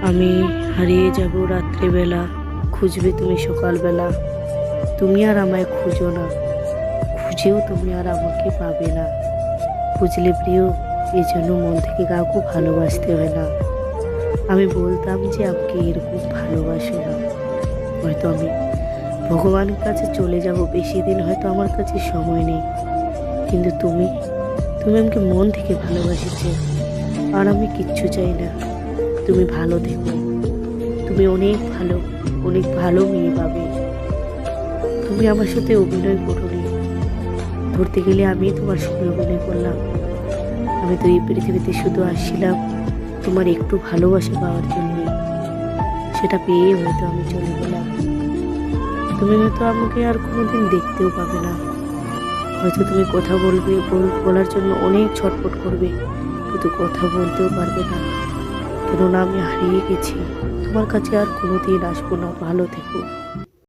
আমি হারিয়ে যাব রাত্রিবেলা, খুঁজবে তুমি সকালবেলা। তুমি আর আমায় খুঁজো না, খুঁজেও তুমি আর আমাকে পাবে না। বুঝলে প্রিয়, এই জন্য মন থেকে কাউকে ভালোবাসতে হয় না। আমি বলতাম যে আমাকে এরকম ভালোবাসো না, হয়তো আমি ভগবানের কাছে চলে যাব, বেশি দিন হয়তো আমার কাছে সময় নেই। কিন্তু তুমি তুমি আমাকে মন থেকে ভালোবাসেছো, আর আমি কিচ্ছু চাই না। তুমি ভালো থেকো, তুমি অনেক ভালো, অনেক ভালো মেয়ে পাবে। তুমি আমার সাথে অভিনয় করোনি, ধরতে গেলে আমি তোমার সঙ্গে অভিনয় করলাম। আমি তো এই পৃথিবীতে শুধু আসছিলাম তোমার একটু ভালোবাসা পাওয়ার জন্যে। সেটা পেয়ে হয়তো আমি চলে গেলাম। তুমি হয়তো আমাকে আর কোনোদিন দেখতেও পাবে না। হয়তো তুমি কথা বলবে, বলার জন্য অনেক ছটফট করবে, কিন্তু কথা বলতেও পারবে না। কেননা আমি হারিয়ে গেছি, তোমার কাছে আর কোনোদিন আসবো না। ভালো থেকো।